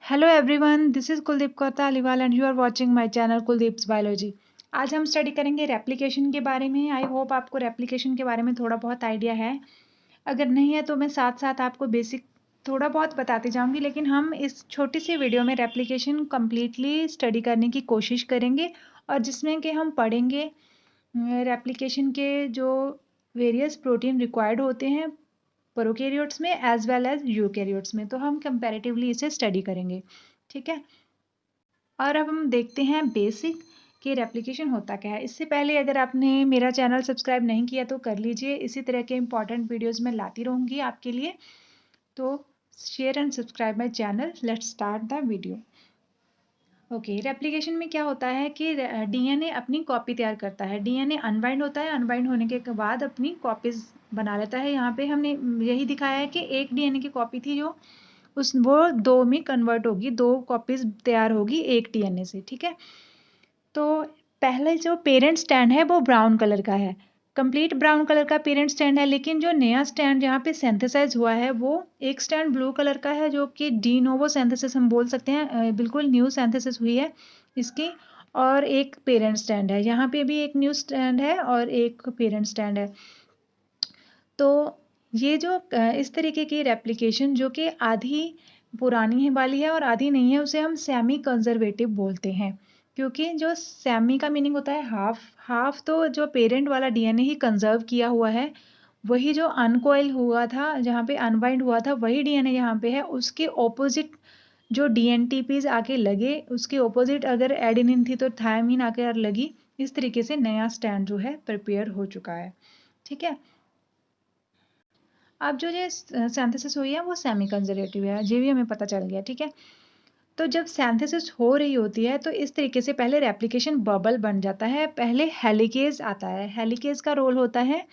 Hello everyone, this is Kuldeep Kaur Taliwal and you are watching my channel Kuldeep's biology. आज हम study करेंगे replication के बारे में। आई होप आपको रेप्लिकेशन के बारे में थोड़ा बहुत आइडिया है। अगर नहीं है तो मैं साथ साथ आपको बेसिक थोड़ा बहुत बताती जाऊंगी, लेकिन हम इस छोटी सी वीडियो में रेप्लिकेशन कम्प्लीटली स्टडी करने की कोशिश करेंगे और जिसमें कि हम पढ़ेंगे रेप्लिकेशन के जो वेरियस प्रोटीन रिक्वायर्ड होते हैं प्रोकैरियोट्स में एज वेल एज यूकैरियोट्स में। तो हम कंपैरेटिवली इसे स्टडी करेंगे, ठीक है। और अब हम देखते हैं बेसिक कि रेप्लिकेशन होता क्या है। इससे पहले अगर आपने मेरा चैनल सब्सक्राइब नहीं किया तो कर लीजिए। इसी तरह के इंपॉर्टेंट वीडियोस मैं लाती रहूँगी आपके लिए। तो share and subscribe my channel. Let's start the video. Okay, replication में क्या होता है कि डीएनए अपनी कॉपी तैयार करता है। डीएनए अनबाइंड होता है, अनबाइंड होने के बाद अपनी कॉपीज बना लेता है। यहाँ पे हमने यही दिखाया है कि एक डीएनए की कॉपी थी जो वो दो में कन्वर्ट होगी, दो कॉपीज तैयार होगी एक डीएनए से, ठीक है। तो पहले जो पेरेंट स्टैंड है वो ब्राउन कलर का है, कंप्लीट ब्राउन कलर का पेरेंट स्टैंड है। लेकिन जो नया स्टैंड जहाँ पे सिंथेसाइज हुआ है वो एक स्टैंड ब्लू कलर का है, जो कि डी नोवो सिंथेसिस हम बोल सकते हैं, बिल्कुल न्यू सिंथेसिस हुई है इसकी। और एक पेरेंट स्टैंड है, यहाँ पे भी एक न्यू स्टैंड है और एक पेरेंट स्टैंड है। तो ये जो इस तरीके की रेप्लिकेशन जो कि आधी पुरानी है वाली है और आधी नहीं है, उसे हम सेमी कंजर्वेटिव बोलते हैं। क्योंकि जो सेमी का मीनिंग होता है हाफ, हाफ तो जो पेरेंट वाला डीएनए ही कंजर्व किया हुआ है, वही जो अनकॉइल हुआ था जहाँ पे अनबाइंड हुआ था वही डीएनए यहाँ पे है। उसके ऑपोजिट जो डीएनटीपीज आके लगे, उसके ऑपोजिट अगर एडेनिन थी तो थायमिन आकर लगी। इस तरीके से नया स्टैंड जो है प्रिपेयर हो चुका है, ठीक है। अब जो ये सिंथेसिस हुई है वो सेमी कंजर्वेटिव है, ये भी हमें पता चल गया, ठीक है। तो जब सिंथेसिस हो रही होती है तो इस तरीके से पहले रेप्लिकेशन बबल बन जाता है। पहले हेलिकेज आता है। हेलिकेज का रोल होता है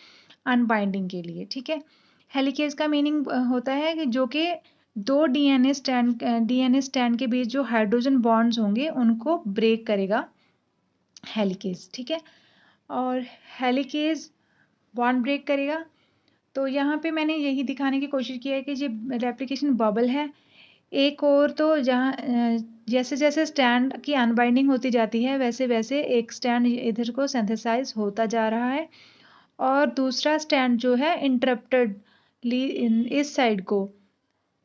अनबाइंडिंग के लिए, ठीक है। हेलिकेज का मीनिंग होता है कि जो कि दो डीएनए स्टैंड के बीच जो हाइड्रोजन बॉन्ड्स होंगे उनको ब्रेक करेगा हेलिकेज, ठीक है। और हेलिकेज बॉन्ड ब्रेक करेगा। तो यहाँ पे मैंने यही दिखाने की कोशिश की है कि ये रेप्लिकेशन बबल है। एक और तो जहाँ जैसे जैसे स्टैंड की अनबाइंडिंग होती जाती है वैसे वैसे एक स्टैंड इधर को सिंथेसाइज होता जा रहा है और दूसरा स्टैंड जो है इंटरप्टेडली इस साइड को,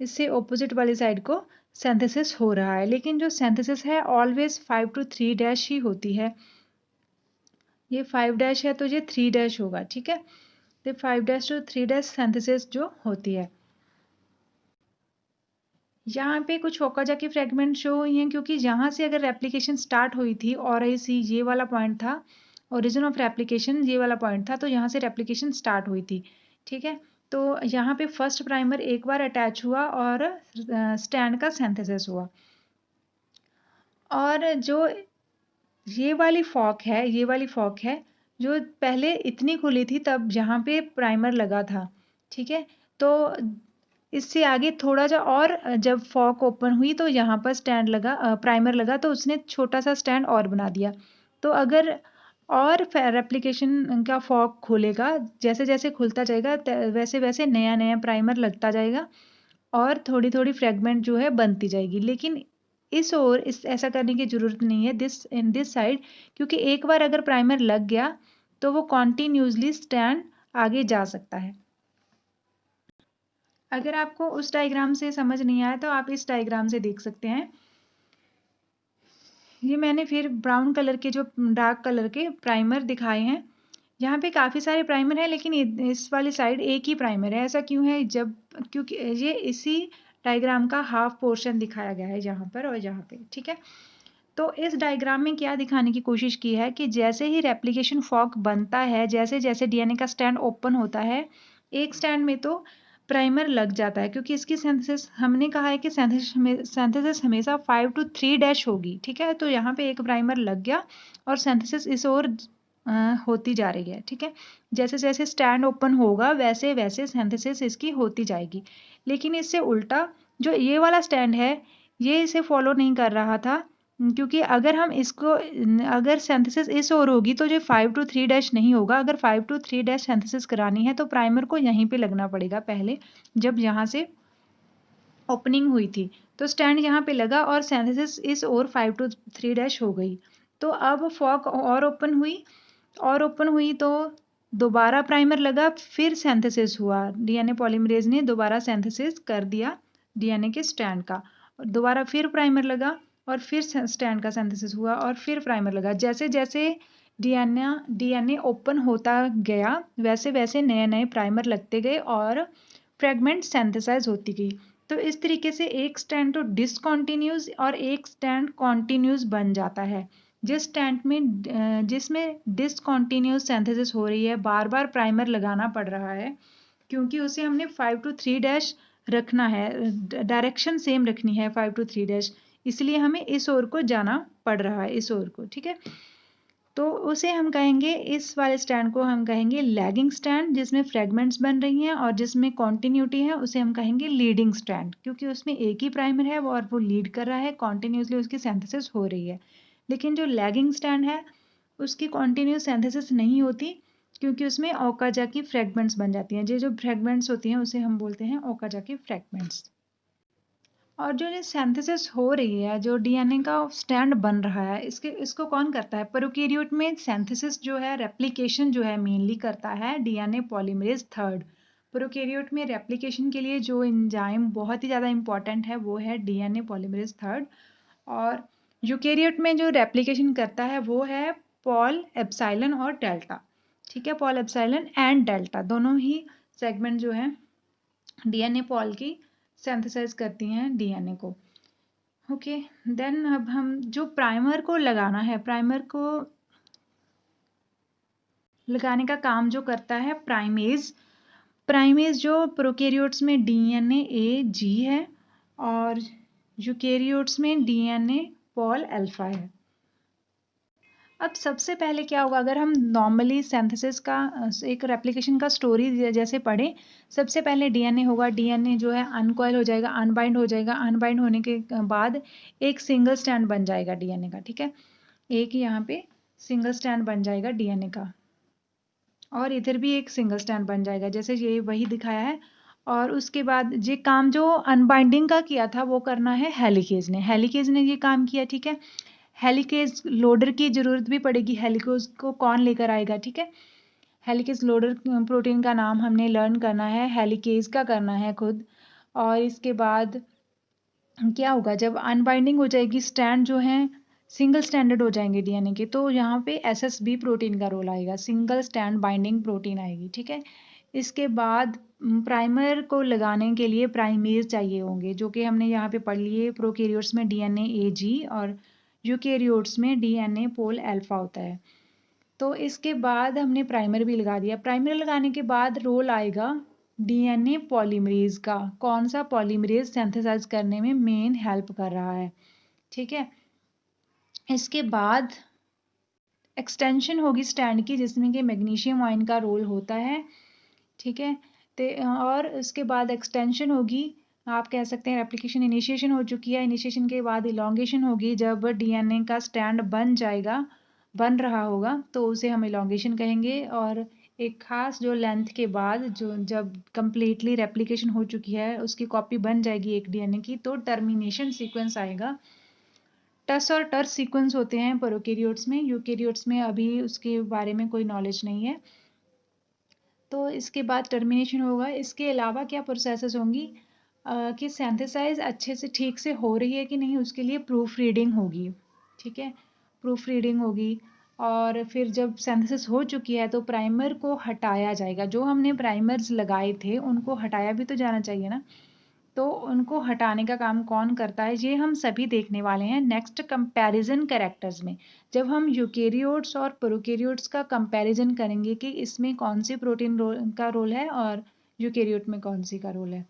इससे ऑपोजिट वाली साइड को सिंथेसिस हो रहा है। लेकिन जो सिंथेसिस है ऑलवेज 5 to 3 ही होती है। ये 5 है तो ये 3 होगा, ठीक है। तो 5 to 3 सिंथेसिस जो होती है। यहाँ पे कुछ फोकाजा की फ्रेगमेंट शो हुई हैं क्योंकि यहाँ से अगर रेप्लिकेशन स्टार्ट हुई थी और ऐसी ये वाला पॉइंट था, ओरिजिन ऑफ रेप्लिकेशन ये वाला पॉइंट था, तो यहाँ से रेप्लिकेशन स्टार्ट हुई थी, ठीक है। तो यहाँ पे फर्स्ट प्राइमर एक बार अटैच हुआ और स्टैंड का सिंथेसिस हुआ। और जो ये वाली फॉक है, ये वाली फॉक है जो पहले इतनी खुली थी तब यहाँ पे प्राइमर लगा था, ठीक है। तो इससे आगे थोड़ा जा और जब फॉक ओपन हुई तो यहाँ पर स्टैंड लगा, प्राइमर लगा, तो उसने छोटा सा स्टैंड और बना दिया। तो अगर और रेप्लिकेशन का फॉक खोलेगा, जैसे जैसे खुलता जाएगा वैसे वैसे नया नया प्राइमर लगता जाएगा और थोड़ी थोड़ी फ्रेगमेंट जो है बनती जाएगी। लेकिन इस ऐसा करने की ज़रूरत नहीं है इन दिस साइड, क्योंकि एक बार अगर प्राइमर लग गया तो वो कॉन्टिन्यूसली स्टैंड आगे जा सकता है। अगर आपको उस डायग्राम से समझ नहीं आया तो आप इस डायग्राम से देख सकते हैं। ये मैंने फिर ब्राउन कलर के जो डार्क कलर के प्राइमर दिखाए हैं। यहाँ पे काफ़ी सारे प्राइमर हैं लेकिन इस वाली साइड एक ही प्राइमर है। ऐसा क्यों है? क्योंकि ये इसी डायग्राम का हाफ पोर्शन दिखाया गया है यहाँ पर और यहाँ पे, ठीक है। तो इस डायग्राम में क्या दिखाने की कोशिश की है कि जैसे ही रेप्लिकेशन फॉक बनता है, जैसे जैसे डीएनए का स्टैंड ओपन होता है, एक स्टैंड में तो प्राइमर लग जाता है क्योंकि इसकी सिंथेसिस, हमने कहा है कि सिंथेसिस हमेशा 5 to 3 होगी, ठीक है। तो यहाँ पे एक प्राइमर लग गया और सिंथेसिस इस ओर होती जा रही है, ठीक है। जैसे जैसे स्टैंड ओपन होगा वैसे वैसे सिंथेसिस इसकी होती जाएगी। लेकिन इससे उल्टा जो ये वाला स्टैंड है ये इसे फॉलो नहीं कर रहा था, क्योंकि अगर हम इसको अगर सिंथेसिस इस ओर होगी तो जो 5 to 3 नहीं होगा। अगर 5 to 3 सिंथेसिस करानी है तो प्राइमर को यहीं पे लगना पड़ेगा पहले, जब यहाँ से ओपनिंग हुई थी, तो स्टैंड यहाँ पे लगा और सिंथेसिस इस ओर 5 to 3' हो गई। तो अब फॉक और ओपन हुई तो दोबारा प्राइमर लगा, फिर सिंथेसिस हुआ। डीएनए पॉलीमरेज ने दोबारा सिंथेसिस कर दिया डीएनए के स्टैंड का, और दोबारा फिर प्राइमर लगा और फिर स्टैंड का सिंथेसिस हुआ और फिर प्राइमर लगा। जैसे जैसे डीएनए ओपन होता गया वैसे वैसे नए नए प्राइमर लगते गए और फ्रेगमेंट सिंथेसाइज होती गई। तो इस तरीके से एक स्टैंड तो डिसकंटिन्यूस और एक स्टैंड कॉन्टिन्यूस बन जाता है। जिस स्टैंड में जिसमें डिसकंटिन्यूस सिंथेसिस हो रही है, बार बार प्राइमर लगाना पड़ रहा है क्योंकि उसे हमने 5 to 3' रखना है, डायरेक्शन सेम रखनी है 5 to 3', इसलिए हमें इस ओर को जाना पड़ रहा है, इस ओर को। ठीक है, तो उसे हम कहेंगे, इस वाले स्टैंड को हम कहेंगे लैगिंग स्टैंड, जिसमें फ्रेगमेंट्स बन रही हैं, और जिसमें कॉन्टिन्यूटी है उसे हम कहेंगे लीडिंग स्टैंड, क्योंकि उसमें एक ही प्राइमर है और वो लीड कर रहा है, कॉन्टिन्यूसली उसकी सिंथेसिस हो रही है। लेकिन जो लैगिंग स्टैंड है उसकी कॉन्टिन्यूस सिंथेसिस नहीं होती, क्योंकि उसमें ओकाजाकी फ्रेगमेंट्स बन जाती हैं। ये जो फ्रेगमेंट्स होती हैं उसे हम बोलते हैं ओकाजाकी फ्रेगमेंट्स। और जो ये सिंथेसिस हो रही है, जो डीएनए का स्टैंड बन रहा है, इसको कौन करता है? प्रोकैरियोट में सिंथेसिस जो है, रेप्लिकेशन जो है, मेनली करता है डीएनए पॉलीमरेज 3। प्रोकैरियोट में रेप्लिकेशन के लिए जो एंजाइम बहुत ही ज़्यादा इंपॉर्टेंट है वो है डीएनए पॉलीमरेज 3। और यूकेरियोट में जो रेप्लिकेशन करता है वो है पॉल, एप्सिलॉन और डेल्टा। ठीक है, पॉल, एप्सिलॉन एंड डेल्टा दोनों ही सेगमेंट जो है डीएनए पॉल की सिंथेसाइज करती हैं डीएनए को। ओके, देन अब हम जो प्राइमर को लगाना है, प्राइमर को लगाने का काम जो करता है प्राइमेज जो प्रोकैरियोट्स में डीएनए ए जी है और यूकेरियोट्स में डीएनए पॉल अल्फा है। अब सबसे पहले क्या होगा, अगर हम नॉर्मली सिंथेसिस का एक रेप्लिकेशन का स्टोरी जैसे पढ़ें, सबसे पहले डीएनए होगा, डीएनए जो है अनकॉइल हो जाएगा, अनबाइंड हो जाएगा, अनबाइंड होने के बाद एक सिंगल स्टैंड बन जाएगा डीएनए का। ठीक है, एक यहाँ पे सिंगल स्टैंड बन जाएगा डीएनए का, और इधर भी एक सिंगल स्टैंड बन जाएगा, जैसे ये वही दिखाया है। और उसके बाद ये काम जो अनबाइंडिंग का किया था वो करना है हेलिकेज ने ये काम किया। ठीक है, हेलिकेज लोडर की ज़रूरत भी पड़ेगी, हेलिकेज को कौन लेकर आएगा? ठीक है, हेलिकेज लोडर प्रोटीन का नाम हमने लर्न करना है, हेलिकेज का करना है खुद। और इसके बाद क्या होगा, जब अनबाइंडिंग हो जाएगी, स्टैंड जो है सिंगल स्टैंडर्ड हो जाएंगे डीएनए के, तो यहाँ पे एसएसबी प्रोटीन का रोल आएगा, सिंगल स्टैंड बाइंडिंग प्रोटीन आएगी। ठीक है, इसके बाद प्राइमर को लगाने के लिए प्राइमेज चाहिए होंगे, जो कि हमने यहाँ पे पढ़ लिए। प्रोकैरियोट्स में डीएनए एजी और यूकेरियोट्स में डीएनए पोल अल्फा होता है। तो इसके बाद हमने प्राइमर भी लगा दिया। प्राइमर लगाने के बाद रोल आएगा डीएनए पॉलीमरेज का। कौन सा? पॉलीमरेज सिंथेसाइज करने में मेन हेल्प कर रहा है। ठीक है, इसके बाद एक्सटेंशन होगी स्टैंड की, जिसमें कि मैग्नीशियम आयन का रोल होता है। ठीक है, और उसके बाद एक्सटेंशन होगी, आप कह सकते हैं रेप्लिकेशन इनिशिएशन हो चुकी है। इनिशिएशन के बाद इलोंगेशन होगी, जब डीएनए का स्टैंड बन रहा होगा तो उसे हम इलोंगेशन कहेंगे। और एक खास जो लेंथ के बाद, जो जब कंप्लीटली रेप्लिकेशन हो चुकी है, उसकी कॉपी बन जाएगी एक डीएनए की, तो टर्मिनेशन सीक्वेंस आएगा। टस और टर्स सीक्वेंस होते हैं प्रोकैरियोट्स में, यूकेरियोट्स में अभी उसके बारे में कोई नॉलेज नहीं है। तो इसके बाद टर्मिनेशन होगा। इसके अलावा क्या प्रोसेसेस होंगी कि सिंथेसाइज अच्छे से ठीक से हो रही है कि नहीं, उसके लिए प्रूफ रीडिंग होगी। ठीक है, प्रूफ रीडिंग होगी। और फिर जब सिंथेसिस हो चुकी है तो प्राइमर को हटाया जाएगा। जो हमने प्राइमर्स लगाए थे उनको हटाया भी तो जाना चाहिए ना, तो उनको हटाने का काम कौन करता है, ये हम सभी देखने वाले हैं नेक्स्ट कंपैरिजन कैरेक्टर्स में। जब हम यूकेरियोट्स और प्रोकैरियोट्स का कंपैरिजन करेंगे कि इसमें कौन सी प्रोटीन का रोल है और यूकेरियोट में कौन सी का रोल है।